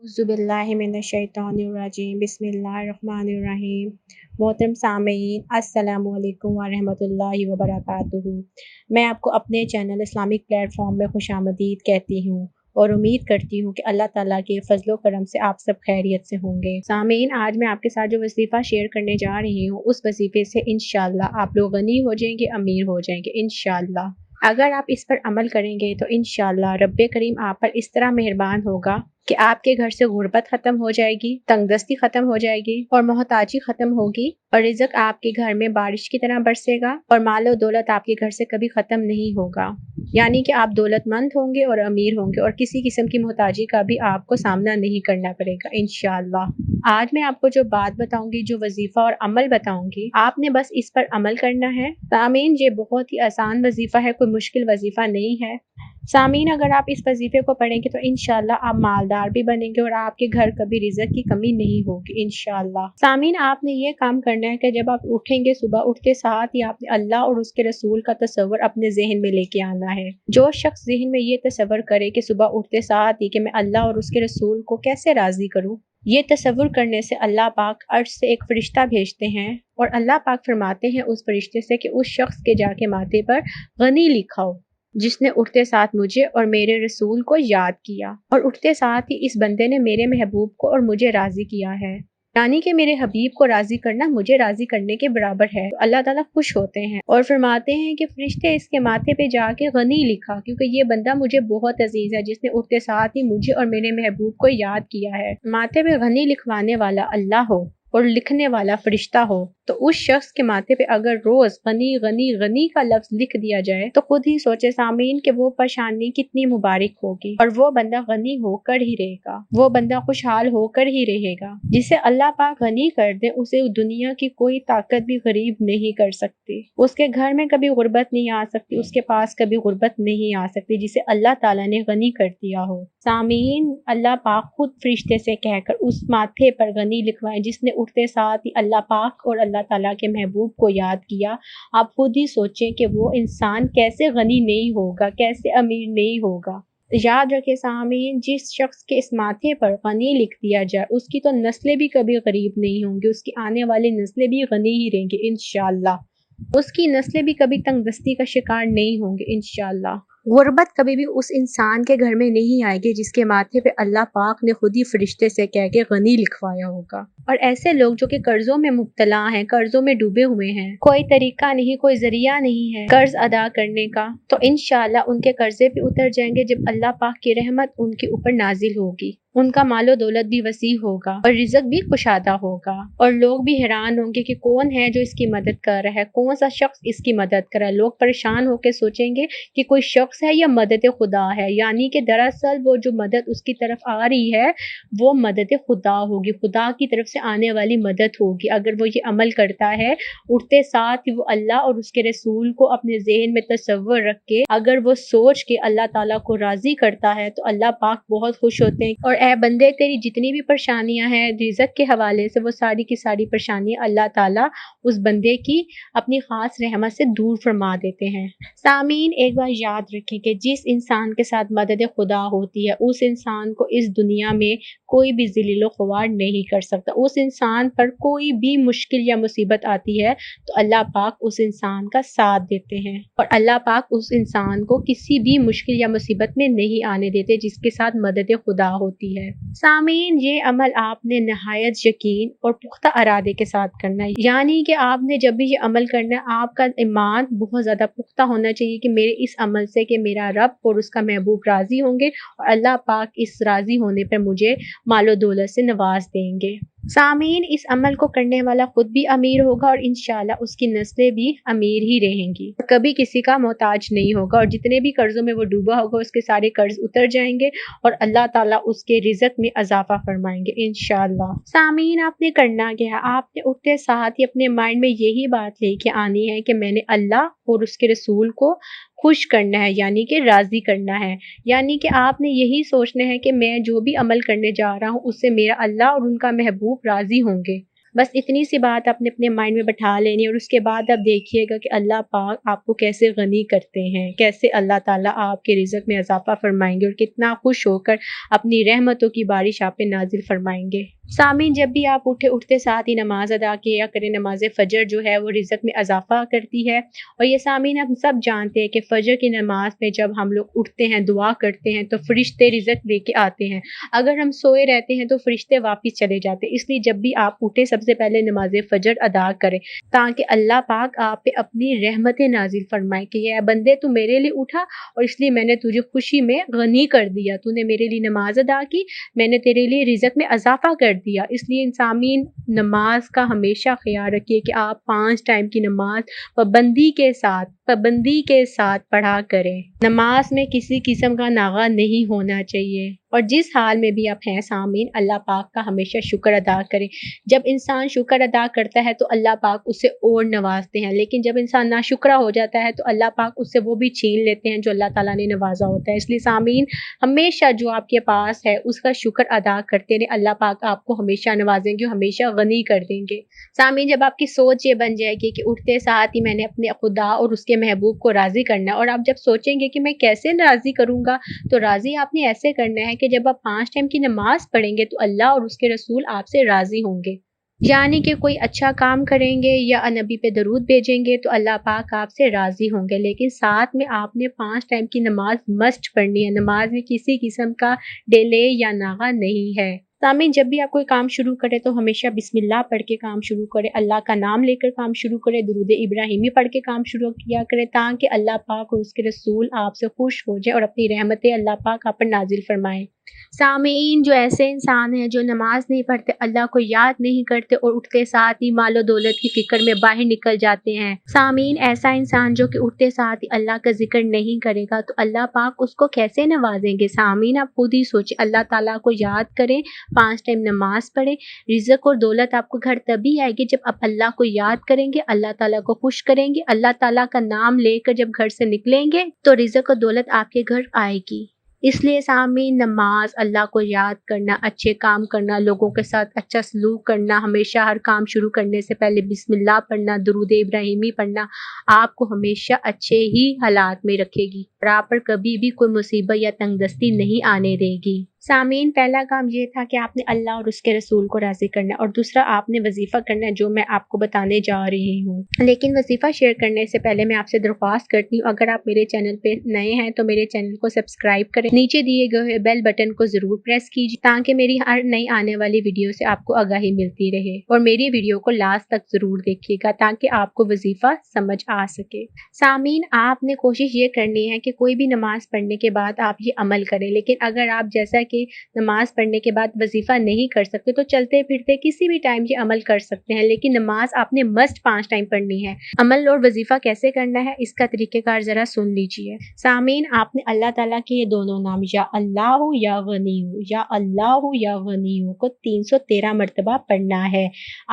औज़ुबिल्लाहिमिनश्शैतानिर्रजीम बिस्मिल्लाहिर्रहमानिर्रहीम। मोहतरम सामीन अस्सलामु अलैकुम वरहमतुल्लाहि वबरकातुहू। मैं आपको अपने चैनल इस्लामिक प्लेटफॉर्म में खुशामदीद कहती हूँ और उम्मीद करती हूँ कि अल्लाह ताला के फजलो करम से आप सब खैरियत से होंगे। सामीन, आज मैं आपके साथ जो वजीफ़ा शेयर करने जा रही हूँ उस वजीफ़े से इंशाअल्लाह आप लोग गनी हो जाएंगे, अमीर हो जाएंगे इंशाअल्लाह। अगर आप इस पर अमल करेंगे तो इंशाअल्लाह रब्बे करीम आप पर इस तरह मेहरबान होगा कि आपके घर से गुर्बत खत्म हो जाएगी, तंगदस्ती खत्म हो जाएगी और मोहताजी खत्म होगी और रिज़्क आपके घर में बारिश की तरह बरसेगा और मालो दौलत आपके घर से कभी खत्म नहीं होगा। यानी कि आप दौलतमंद होंगे और अमीर होंगे और किसी किस्म की मोहताजी का भी आपको सामना नहीं करना पड़ेगा इंशाअल्लाह। आज मैं आपको जो बात बताऊंगी, जो वजीफा और अमल बताऊंगी, आपने बस इस पर अमल करना है। सामीन, ये बहुत ही आसान वजीफा है, कोई मुश्किल वजीफा नहीं है। सामीन, अगर आप इस वजीफे को पढ़ेंगे तो इंशाल्लाह आप मालदार भी बनेंगे और आपके घर कभी रिज़्क की कमी नहीं होगी इंशाल्लाह। सामीन, आपने ये काम करना है कि जब आप उठेंगे सुबह उठते साथ ही आपने अल्लाह और उसके रसूल का तस्वर अपने जहन में लेके आना है। जो शख्स जहन में ये तस्वर करे कि सुबह उठते साथ ही कि मैं अल्लाह और उसके रसूल को कैसे राजी करूँ, ये तस्वुर करने से अल्लाह पाक अर्श से एक फरिश्ता भेजते हैं और अल्लाह पाक फरमाते हैं उस फरिश्ते से कि उस शख्स के जाके माथे पर गनी लिखा हो, जिसने उठते साथ मुझे और मेरे रसूल को याद किया और उठते साथ ही इस बंदे ने मेरे महबूब को और मुझे राजी किया है। यानी कि मेरे हबीब को राजी करना मुझे राजी करने के बराबर है। तो अल्लाह ताला खुश होते हैं और फरमाते हैं कि फरिश्ते इसके माथे पे जाके गनी लिखा, क्योंकि ये बंदा मुझे बहुत अजीज है, जिसने उठते साथ ही मुझे और मेरे महबूब को याद किया है। माथे पे गनी लिखवाने वाला अल्लाह हो और लिखने वाला फरिश्ता हो, तो उस शख्स के माथे पे अगर रोज गनी गनी गनी का लफ्ज लिख दिया जाए तो खुद ही सोचे सामीन कि वो परेशानी कितनी मुबारक होगी और वो बंदा गनी होकर ही रहेगा, वो बंदा खुशहाल होकर ही रहेगा। जिसे अल्लाह पाक गनी कर दे उसे दुनिया की कोई ताकत भी गरीब नहीं कर सकती, उसके घर में कभी गुर्बत नहीं आ सकती, उसके पास कभी गुर्बत नहीं आ सकती, जिसे अल्लाह ताला ने गनी कर दिया हो। सामीन, अल्लाह पाक खुद फरिश्ते से कहकर उस माथे पर गनी लिखवाएं जिसने उठते साथ ही अल्लाह पाक और अल्लाह ताला के महबूब को याद किया। आप खुद ही सोचें कि वो इंसान कैसे गनी नहीं होगा, कैसे अमीर नहीं होगा। याद रखे सामीन, जिस शख्स के इस माथे पर गनी लिख दिया जाए उसकी तो नस्लें भी कभी गरीब नहीं होंगी, उसकी आने वाली नस्लें भी गनी ही रहेंगी इंशाअल्लाह। उसकी नस्लें भी कभी तंगदस्ती का शिकार नहीं होंगे इंशाअल्लाह। गुर्बत कभी भी उस इंसान के घर में नहीं आएगी जिसके माथे पे अल्लाह पाक ने खुद ही फरिश्ते से कह के गनी लिखवाया होगा। और ऐसे लोग जो कि कर्जों में मुब्तला हैं, कर्जों में डूबे हुए हैं, कोई तरीका नहीं, कोई जरिया नहीं है कर्ज अदा करने का, तो इंशाअल्लाह उनके कर्जे भी उतर जाएंगे जब अल्लाह पाक की रहमत उनके ऊपर नाजिल होगी। उनका मालो दौलत भी वसी होगा और रिज़्क भी कुशादा होगा और लोग भी हैरान होंगे कि कौन है जो इसकी मदद कर रहा है, कौन सा शख्स इसकी मदद कर रहा है। लोग परेशान होकर सोचेंगे कि कोई शख्स है या मदद खुदा है, यानी कि दरअसल वो जो मदद उसकी तरफ आ रही है वो मदद खुदा होगी, खुदा की तरफ से आने वाली मदद होगी। अगर वो ये अमल करता है, उठते साथ ही वो अल्लाह और उसके रसूल को अपने जहन में तसव्वुर रख के अगर वो सोच के अल्लाह ताला को राजी करता है तो अल्लाह पाक बहुत खुश होते हैं और ए बंदे, तेरी जितनी भी परेशानियां हैं रिज़्क के हवाले से, वो सारी की सारी परेशानियां अल्लाह ताला उस बंदे की अपनी खास रहमत से दूर फरमा देते हैं। सामीन, एक बार याद रखें कि जिस इंसान के साथ मदद खुदा होती है उस इंसान को इस दुनिया में कोई भी ज़लील व ख्वार नहीं कर सकता। उस इंसान पर कोई भी मुश्किल या मुसीबत आती है तो अल्लाह पाक उस इंसान का साथ देते हैं और अल्लाह पाक उस इंसान को किसी भी मुश्किल या मुसीबत में नहीं आने देते जिसके साथ मदद खुदा होती है। सामीन, ये अमल आपने नहायत यकीन और पुख्ता इरादे के साथ करना है, यानी कि आपने जब भी ये अमल करना है आपका ईमान बहुत ज़्यादा पुख्ता होना चाहिए कि मेरे इस अमल से कि मेरा रब और उसका महबूब राज़ी होंगे और अल्लाह पाक इस राज़ी होने पर मुझे मालो दौलत से नवाज देंगे। सामीन, इस अमल को करने वाला खुद भी अमीर होगा और इंशाल्लाह उसकी नस्लें भी अमीर ही रहेंगी, कभी किसी का मोहताज नहीं होगा और जितने भी कर्जों में वो डूबा होगा उसके सारे कर्ज उतर जाएंगे और अल्लाह ताला उसके रिज़्क में इजाफा फरमाएंगे इंशाल्लाह। सामीन, आपने करना क्या है, आपने उठते साथ ही अपने माइंड में यही बात लेके आनी है कि मैंने अल्लाह और उसके रसूल को खुश करना है, यानी कि राजी करना है। यानी कि आपने यही सोचना है कि मैं जो भी अमल करने जा रहा हूँ उससे मेरा अल्लाह और उनका महबूब राजी होंगे। बस इतनी सी बात आपने अपने माइंड में बैठा लेनी है और उसके बाद आप देखिएगा कि अल्लाह पाक आपको कैसे गनी करते हैं, कैसे अल्लाह ताला आपके रिज़्क में इज़ाफ़ा फ़रमाएँगे और कितना खुश होकर अपनी रहमतों की बारिश आप पे नाज़िल फ़रमाएँगे। सामीन, जब भी आप उठते साथ ही नमाज़ अदा किया करें। नमाज़ फ़जर जो है वो रिज़्क में इज़ाफ़ा करती है और ये सामीन हम सब जानते हैं कि फ़जर की नमाज़ में जब हम लोग उठते हैं, दुआ करते हैं तो फ़रिश्ते रिज़्क लेके आते हैं। अगर हम सोए रहते हैं तो फ़रिश्ते वापस चले जाते हैं। इसलिए जब भी आप उठे सबसे पहले नमाज़ फ़जर अदा करें ताकि अल्लाह पाक आप पे अपनी रहमतें नाज़िल फ़रमाए कि ये बंदे तू मेरे लिए उठा और इसलिए मैंने तुझे खुशी में गनी कर दिया। तूने मेरे लिए नमाज़ अदा की, मैंने तेरे लिए रिज़्क में इज़ाफ़ा कर दिया। इसलिए सामीन, नमाज का हमेशा ख़्याल रखिए कि आप 5 टाइम की नमाज पाबंदी के साथ पढ़ा करें। नमाज में किसी किस्म का नागा नहीं होना चाहिए और जिस हाल में भी आप हैं सामीन, अल्लाह पाक का हमेशा शुक्र अदा करें। जब इंसान शुक्र अदा करता है तो अल्लाह पाक उसे और नवाजते हैं, लेकिन जब इंसान नाशुक्रा हो जाता है तो अल्लाह पाक उससे वो भी छीन लेते हैं जो अल्लाह ताला ने नवाजा होता है। इसलिए सामीन, हमेशा जो आपके पास है उसका शुक्र अदा करते रहे। अल्लाह पाक आपको हमेशा नवाजेंगे और हमेशा गनी कर देंगे। सामीन, जब आपकी सोच ये बन जाएगी कि उठते साथ ही मैंने अपने खुदा और उसके महबूब को राज़ी करना है और आप जब सोचेंगे कि मैं कैसे राज़ी करूँगा, तो राज़ी आपने ऐसे करना है कि जब आप 5 टाइम की नमाज़ पढ़ेंगे तो अल्लाह और उसके रसूल आपसे राज़ी होंगे। यानी कि कोई अच्छा काम करेंगे या नबी पे दरूद भेजेंगे तो अल्लाह पाक आपसे राज़ी होंगे, लेकिन साथ में आपने 5 टाइम की नमाज़ मस्ट पढ़नी है। नमाज में किसी किस्म का डिले या नागा नहीं है। सामीन, जब भी आप कोई काम शुरू करें तो हमेशा बिस्मिल्लाह पढ़ के काम शुरू करें, अल्लाह का नाम लेकर काम शुरू करें, दुरूद इब्राहिमी पढ़ के काम शुरू किया करें ताकि अल्लाह पाक और उसके रसूल आपसे खुश हो जाए और अपनी रहमतें अल्लाह पाक आप पर नाजिल फरमाएँ। सामीन, जो ऐसे इंसान हैं जो नमाज नहीं पढ़ते, अल्लाह को याद नहीं करते और उठते साथ ही मालो दौलत की फिक्र में बाहर निकल जाते हैं। सामीन, ऐसा इंसान जो कि उठते साथ ही अल्लाह का जिक्र नहीं करेगा तो अल्लाह पाक उसको कैसे नवाजेंगे। सामीन, आप खुद ही सोचिए, अल्लाह ताला को याद करें, 5 टाइम नमाज पढ़ें। रिज़्क और दौलत आपको घर तभी आएगी जब आप अल्लाह को याद करेंगे, अल्लाह ताला को खुश करेंगे। अल्लाह ताला का नाम लेकर जब घर से निकलेंगे तो रिज़्क और दौलत आपके घर आएगी। इसलिए सामीन, नमाज, अल्लाह को याद करना, अच्छे काम करना, लोगों के साथ अच्छा सलूक करना, हमेशा हर काम शुरू करने से पहले बिस्मिल्लाह पढ़ना, दुरूद इब्राहिमी पढ़ना आपको हमेशा अच्छे ही हालात में रखेगी और आप पर कभी भी कोई मुसीबत या तंगदस्ती नहीं आने देगी। सामीन, पहला काम ये था कि आपने अल्लाह और उसके रसूल को राज़ी करना और दूसरा आपने वजीफ़ा करना है जो मैं आपको बताने जा रही हूँ। लेकिन वजीफ़ा शेयर करने से पहले मैं आपसे दरख्वास्त करती हूँ, अगर आप मेरे चैनल पे नए हैं तो मेरे चैनल को सब्सक्राइब करें, नीचे दिए गए बेल बटन को ज़रूर प्रेस कीजिए ताकि मेरी हर नई आने वाली वीडियो से आपको आगाही मिलती रहे और मेरी वीडियो को लास्ट तक ज़रूर देखिएगा ताकि आपको वजीफ़ा समझ आ सके। सामीन, आपने कोशिश ये करनी है कि कोई भी नमाज पढ़ने के बाद आप ये अमल करें, लेकिन अगर आप जैसा कि नमाज पढ़ने के बाद वजीफ़ा नहीं कर सकते तो चलते फिरते किसी भी टाइम ये अमल कर सकते हैं, लेकिन नमाज आपने मस्ट 5 टाइम पढ़नी है। अमल और वजीफ़ा कैसे करना है इसका तरीक़ेकार ज़रा सुन लीजिए। सामीन, आपने अल्लाह ताला के ये दोनों नाम या अल्लाह या गनी या अल्लाह या गनी को 313 मरतबा पढ़ना है।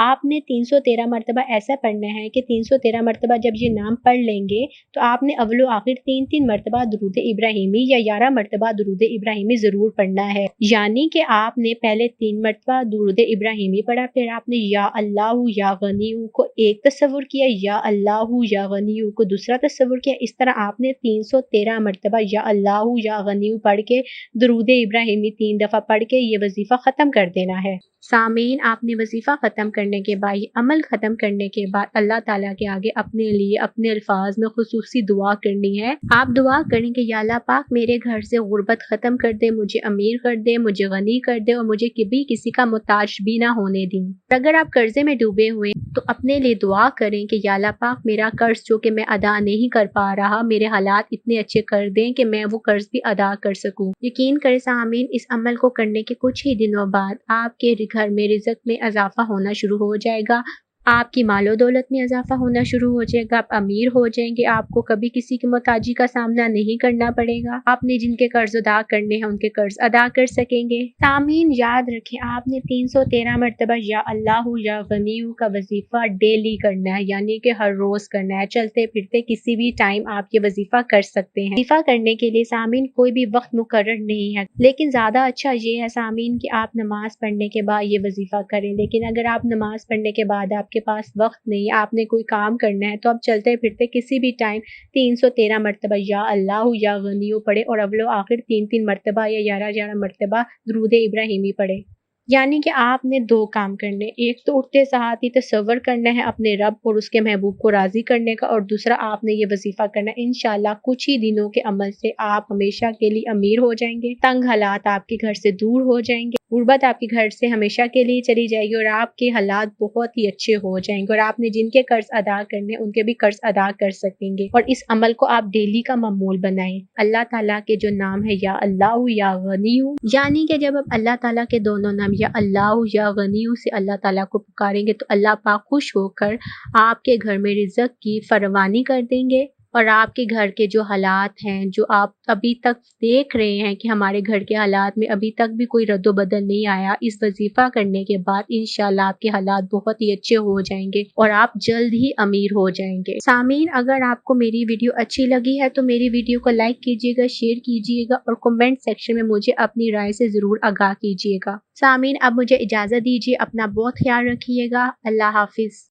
आपने 313 मरतबा ऐसा पढ़ना है कि 313 मरतबा जब ये नाम पढ़ लेंगे तो आपने अव्वलो आखिर 3-3 मरतबा दुरूद इब्राहिमी या 11 मरतबा दुरूद इब्राहिमी ज़रूर पढ़ना है। यानी कि आपने पहले 3 मरतबा दुरूद इब्राहिमी पढ़ा, फिर आपने या अल्लाह या गनी को एक तसव्वुर किया, या अल्लाह या गनी को दूसरा तसव्वुर किया। इस तरह आपने 313 मरतबा या अल्लाह या गनी पढ़ के दुरूद इब्राहिमी 3 दफ़ा पढ़ के ये वजीफ़ा ख़त्म कर देना है। सामीन, आपने वजीफ़ा ख़त्म करने के बाद, ये अमल ख़त्म करने के बाद अल्लाह ताला के आगे अपने लिए अपने अल्फाज में खुसूसी दुआ करनी है। आप दुआ करें कि या अल्लाह पाक मेरे घर से गुर्बत ख़त्म कर दे, मुझे अमीर कर दे, मुझे गनी कर दे और मुझे कभी किसी का मोहताज भी ना होने दें। अगर आप कर्जे में डूबे हुए तो अपने लिए दुआ करें कि या अल्लाह पाक मेरा कर्ज जो कि मैं अदा नहीं कर पा रहा, मेरे हालात इतने अच्छे कर दें कि मैं वो कर्ज भी अदा कर सकूं। यकीन करें सामीन, इस अमल को करने के कुछ ही दिनों बाद आपके घर में रिज़्क में इजाफा होना शुरू हो जाएगा। آپ کی मालो दौलत में इजाफा होना शुरू हो जाएगा, आप अमीर हो जाएंगे, आपको कभी किसी की मोहताजी का सामना नहीं करना पड़ेगा, आपने जिनके कर्ज अदा करने हैं उनके कर्ज अदा कर सकेंगे। सामीन याद रखें, आपने 313 मरतबा या अल्लाह या गनीयू का वजीफा डेली करना है, यानी कि हर रोज करना है, चलते फिरते किसी भी टाइम आप ये वजीफा कर सकते हैं। वजीफा करने के लिए सामीन कोई भी वक्त मुकर्रर नहीं है, लेकिन ज्यादा अच्छा ये है सामीन कि आप नमाज पढ़ने के बाद ये वजीफा करें। लेकिन अगर आप नमाज पढ़ने के बाद आपके पास वक्त नहीं, आपने कोई काम करना है, तो आप चलते फिरते किसी भी टाइम 313 मरतबा या अल्लाह या गनीयू पढ़े और अव्वलो आखिर 3-3 मरतबा या 11-11 मरतबा दुरूद इब्राहिमी पढ़े। यानी कि आपने दो काम करने, एक तो उठते साथ ही तसव्वुर करना है अपने रब और उसके महबूब को राजी करने का, और दूसरा आपने ये वजीफा करना है। इंशाल्लाह कुछ ही दिनों के अमल से आप हमेशा के लिए अमीर हो जाएंगे, तंग हालात आपके घर से दूर हो जाएंगे, गुर्बत आपके घर से हमेशा के लिए चली जाएगी और आपके हालात बहुत ही अच्छे हो जाएंगे, और आपने जिनके कर्ज अदा करने उनके भी कर्ज अदा कर सकेंगे। और इस अमल को आप डेली का मामूल बनाएं। अल्लाह ताला के जो नाम है या अल्लाह या गनीयू, यानी कि जब आप अल्लाह ताला के दोनों नाम या अल्लाह या गनीयू से अल्लाह ताला को पुकारेंगे तो अल्लाह पाक खुश होकर आपके घर में रिज़्क़ की फरमानी कर देंगे, और आपके घर के जो हालात हैं, जो आप अभी तक देख रहे हैं कि हमारे घर के हालात में अभी तक भी कोई रद्द-बदल नहीं आया, इस वजीफा करने के बाद इंशाल्लाह आपके हालात बहुत ही अच्छे हो जाएंगे और आप जल्द ही अमीर हो जाएंगे। सामीन, अगर आपको मेरी वीडियो अच्छी लगी है तो मेरी वीडियो को लाइक कीजिएगा, शेयर कीजिएगा और कमेंट सेक्शन में मुझे अपनी राय से जरूर आगाह कीजिएगा। सामीन, अब मुझे इजाजत दीजिए, अपना बहुत ख्याल रखिएगा। अल्लाह हाफिज।